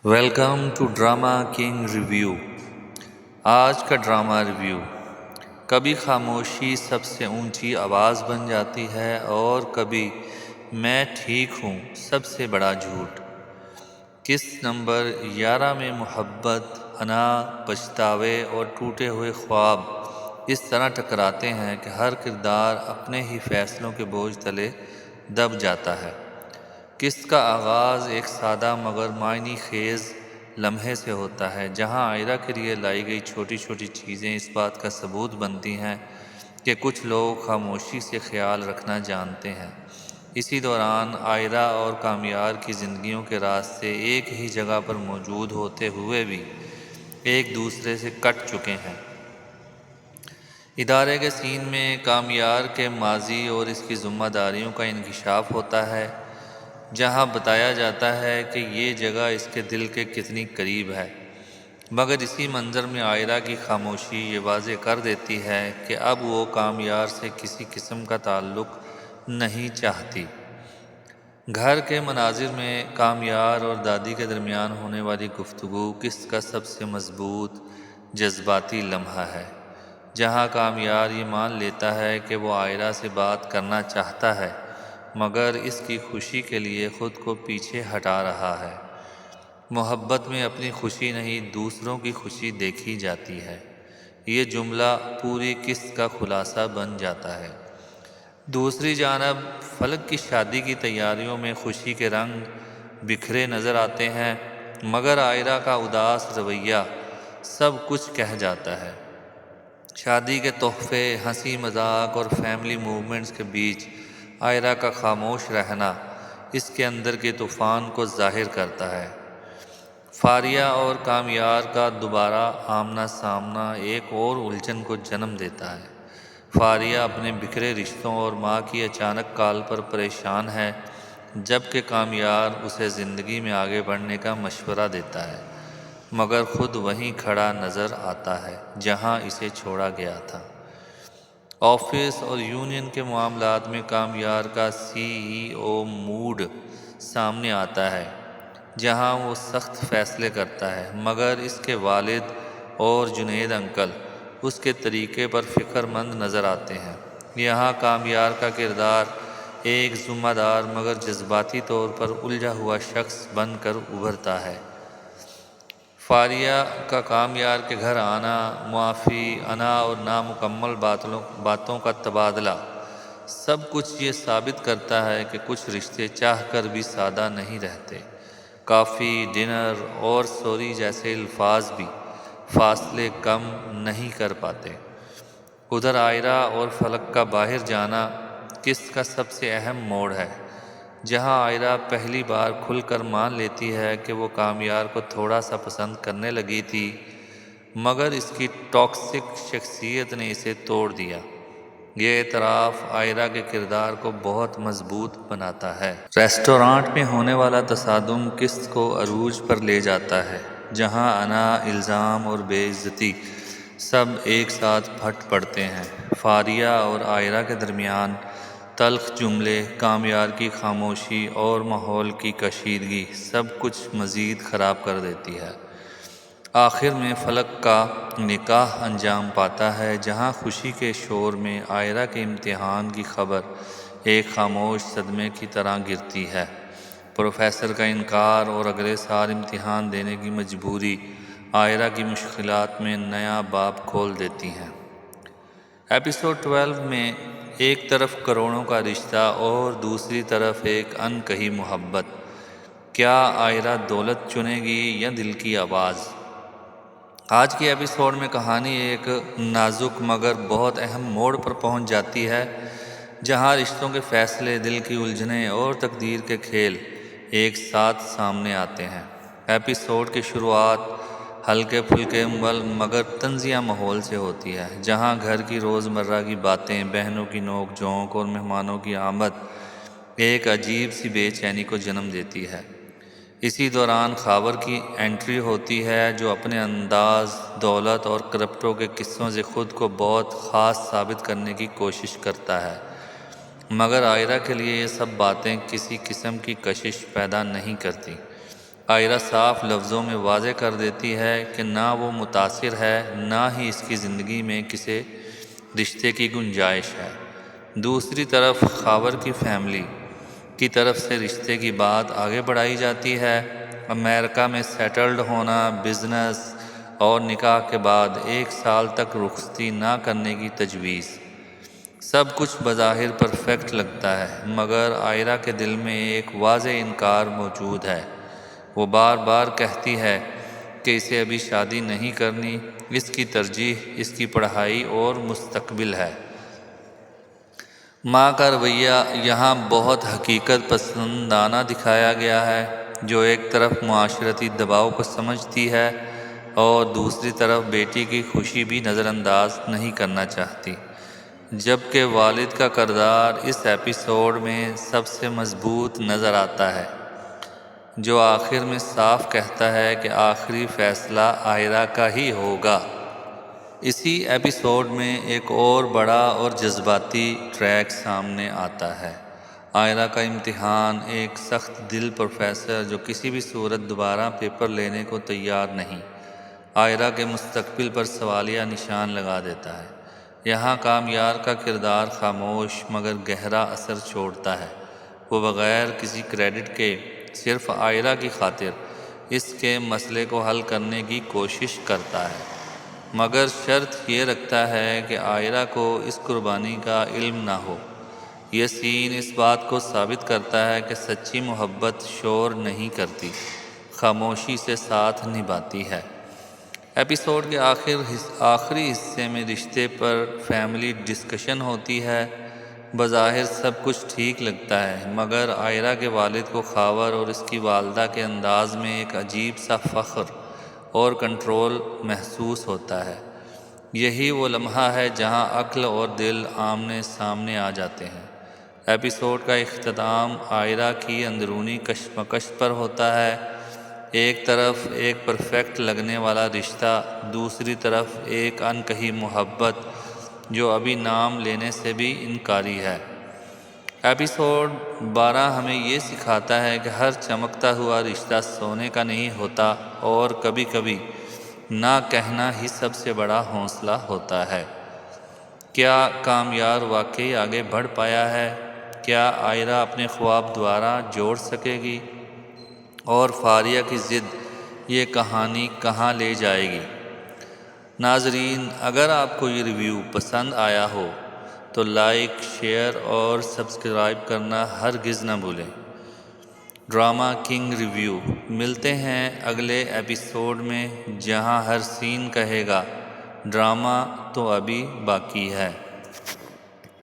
Welcome to drama king review. آج کا drama review: کبھی خاموشی سب سے اونچی آواز بن جاتی ہے اور کبھی میں ٹھیک ہوں سب سے بڑا جھوٹ۔ قسط نمبر 11 میں محبت، انا، پچھتاوے اور ٹوٹے ہوئے خواب اس طرح ٹکراتے ہیں کہ ہر کردار اپنے ہی فیصلوں کے بوجھ تلے دب جاتا ہے۔ قسط کا آغاز ایک سادہ مگر معنی خیز لمحے سے ہوتا ہے، جہاں عائرہ کے لیے لائی گئی چھوٹی چھوٹی چیزیں اس بات کا ثبوت بنتی ہیں کہ کچھ لوگ خاموشی سے خیال رکھنا جانتے ہیں۔ اسی دوران عائرہ اور کامیار کی زندگیوں کے راستے ایک ہی جگہ پر موجود ہوتے ہوئے بھی ایک دوسرے سے کٹ چکے ہیں۔ ادارے کے سین میں کامیار کے ماضی اور اس کی ذمہ داریوں کا انکشاف ہوتا ہے، جہاں بتایا جاتا ہے کہ یہ جگہ اس کے دل کے کتنی قریب ہے۔ مگر اسی منظر میں عائرہ کی خاموشی یہ واضح کر دیتی ہے کہ اب وہ کامیار سے کسی قسم کا تعلق نہیں چاہتی۔ گھر کے مناظر میں کامیار اور دادی کے درمیان ہونے والی گفتگو قسط کا سب سے مضبوط جذباتی لمحہ ہے، جہاں کامیار یہ مان لیتا ہے کہ وہ عائرہ سے بات کرنا چاہتا ہے مگر اس کی خوشی کے لیے خود کو پیچھے ہٹا رہا ہے۔ محبت میں اپنی خوشی نہیں دوسروں کی خوشی دیکھی جاتی ہے، یہ جملہ پوری قسط کا خلاصہ بن جاتا ہے۔ دوسری جانب فلک کی شادی کی تیاریوں میں خوشی کے رنگ بکھرے نظر آتے ہیں، مگر عائرہ کا اداس رویہ سب کچھ کہہ جاتا ہے۔ شادی کے تحفے، ہنسی مذاق اور فیملی موومنٹس کے بیچ عائرہ کا خاموش رہنا اس کے اندر کے طوفان کو ظاہر کرتا ہے۔ فاریہ اور کامیار کا دوبارہ آمنا سامنا ایک اور الجھن کو جنم دیتا ہے۔ فاریہ اپنے بکھرے رشتوں اور ماں کی اچانک کال پر پریشان ہے، جبکہ کامیار اسے زندگی میں آگے بڑھنے کا مشورہ دیتا ہے، مگر خود وہیں کھڑا نظر آتا ہے جہاں اسے چھوڑا گیا تھا۔ آفس اور یونین کے معاملات میں کامیار کا CEO موڈ سامنے آتا ہے، جہاں وہ سخت فیصلے کرتا ہے، مگر اس کے والد اور جنید انکل اس کے طریقے پر فکر مند نظر آتے ہیں۔ یہاں کامیار کا کردار ایک ذمہ دار مگر جذباتی طور پر الجھا ہوا شخص بن کر ابھرتا ہے۔ فاریہ کا کامیار کے گھر آنا، معافی، انا اور نامکمل باتوں کا تبادلہ، سب کچھ یہ ثابت کرتا ہے کہ کچھ رشتے چاہ کر بھی سادہ نہیں رہتے۔ کافی، ڈنر اور سوری جیسے الفاظ بھی فاصلے کم نہیں کر پاتے۔ ادھر عائرہ اور فلک کا باہر جانا قسط کا سب سے اہم موڑ ہے، جہاں عائرہ پہلی بار کھل کر مان لیتی ہے کہ وہ کامیار کو تھوڑا سا پسند کرنے لگی تھی، مگر اس کی ٹاکسک شخصیت نے اسے توڑ دیا۔ یہ اعتراف عائرہ کے کردار کو بہت مضبوط بناتا ہے۔ ریسٹورانٹ میں ہونے والا تصادم قسط کو عروج پر لے جاتا ہے، جہاں انا، الزام اور بے عزتی سب ایک ساتھ پھٹ پڑتے ہیں۔ فاریہ اور عائرہ کے درمیان تلخ جملے، کامیار کی خاموشی اور ماحول کی کشیدگی سب کچھ مزید خراب کر دیتی ہے۔ آخر میں فلک کا نکاح انجام پاتا ہے، جہاں خوشی کے شور میں عائرہ کے امتحان کی خبر ایک خاموش صدمے کی طرح گرتی ہے۔ پروفیسر کا انکار اور اگلے سال امتحان دینے کی مجبوری عائرہ کی مشکلات میں نیا باب کھول دیتی ہیں۔ ایپیسوڈ 12 میں ایک طرف کروڑوں کا رشتہ اور دوسری طرف ایک انکہی محبت، کیا عائرہ دولت چنے گی یا دل کی آواز؟ آج کی ایپیسوڈ میں کہانی ایک نازک مگر بہت اہم موڑ پر پہنچ جاتی ہے، جہاں رشتوں کے فیصلے، دل کی الجھنیں اور تقدیر کے کھیل ایک ساتھ سامنے آتے ہیں۔ ایپیسوڈ کی شروعات ہلکے پھلکے مگر طنزیہ ماحول سے ہوتی ہے، جہاں گھر کی روزمرہ کی باتیں، بہنوں کی نوک جھونک اور مہمانوں کی آمد ایک عجیب سی بے چینی کو جنم دیتی ہے۔ اسی دوران خاور کی انٹری ہوتی ہے، جو اپنے انداز، دولت اور کرپٹوں کے قصوں سے خود کو بہت خاص ثابت کرنے کی کوشش کرتا ہے، مگر عائرہ کے لیے یہ سب باتیں کسی قسم کی کشش پیدا نہیں کرتی۔ آئرہ صاف لفظوں میں واضح کر دیتی ہے کہ نہ وہ متاثر ہے، نہ ہی اس کی زندگی میں کسی رشتے کی گنجائش ہے۔ دوسری طرف خاور کی فیملی کی طرف سے رشتے کی بات آگے بڑھائی جاتی ہے۔ امریکہ میں سیٹلڈ ہونا، بزنس اور نکاح کے بعد 1 سال تک رخصتی نہ کرنے کی تجویز۔ سب کچھ بظاہر پرفیکٹ لگتا ہے، مگر آئرہ کے دل میں ایک واضح انکار موجود ہے۔ وہ بار بار کہتی ہے کہ اسے ابھی شادی نہیں کرنی، اس کی ترجیح اس کی پڑھائی اور مستقبل ہے۔ ماں کا رویہ یہاں بہت حقیقت پسندانہ دکھایا گیا ہے، جو ایک طرف معاشرتی دباؤ کو سمجھتی ہے اور دوسری طرف بیٹی کی خوشی بھی نظر انداز نہیں کرنا چاہتی۔ جبکہ والد کا کردار اس ایپیسوڈ میں سب سے مضبوط نظر آتا ہے، جو آخر میں صاف کہتا ہے کہ آخری فیصلہ آئرہ کا ہی ہوگا۔ اسی ایپیسوڈ میں ایک اور بڑا اور جذباتی ٹریک سامنے آتا ہے۔ آئرہ کا امتحان، ایک سخت دل پروفیسر جو کسی بھی صورت دوبارہ پیپر لینے کو تیار نہیں، آئرہ کے مستقبل پر سوالیہ نشان لگا دیتا ہے۔ یہاں کامیار کا کردار خاموش مگر گہرا اثر چھوڑتا ہے۔ وہ بغیر کسی کریڈٹ کے صرف آئرہ کی خاطر اس کے مسئلے کو حل کرنے کی کوشش کرتا ہے، مگر شرط یہ رکھتا ہے کہ آئرہ کو اس قربانی کا علم نہ ہو۔ یہ سین اس بات کو ثابت کرتا ہے کہ سچی محبت شور نہیں کرتی، خاموشی سے ساتھ نبھاتی ہے۔ ایپیسوڈ کے آخری حصے میں رشتے پر فیملی ڈسکشن ہوتی ہے۔ بظاہر سب کچھ ٹھیک لگتا ہے، مگر آئرہ کے والد کو خاور اور اس کی والدہ کے انداز میں ایک عجیب سا فخر اور کنٹرول محسوس ہوتا ہے۔ یہی وہ لمحہ ہے جہاں عقل اور دل آمنے سامنے آ جاتے ہیں۔ ایپیسوڈ کا اختتام آئرہ کی اندرونی کشمکش پر ہوتا ہے۔ ایک طرف ایک پرفیکٹ لگنے والا رشتہ، دوسری طرف ایک انکہی محبت جو ابھی نام لینے سے بھی انکاری ہے۔ ایپیسوڈ 12 ہمیں یہ سکھاتا ہے کہ ہر چمکتا ہوا رشتہ سونے کا نہیں ہوتا، اور کبھی کبھی نہ کہنا ہی سب سے بڑا حوصلہ ہوتا ہے۔ کیا کامیار واقعی آگے بڑھ پایا ہے؟ کیا آئرہ اپنے خواب دوبارہ جوڑ سکے گی؟ اور فاریہ کی ضد یہ کہانی کہاں لے جائے گی؟ ناظرین، اگر آپ کو یہ ریویو پسند آیا ہو تو لائک، شیئر اور سبسکرائب کرنا ہرگز نہ بھولیں۔ ڈرامہ کنگ ریویو، ملتے ہیں اگلے ایپیسوڈ میں، جہاں ہر سین کہے گا ڈرامہ تو ابھی باقی ہے۔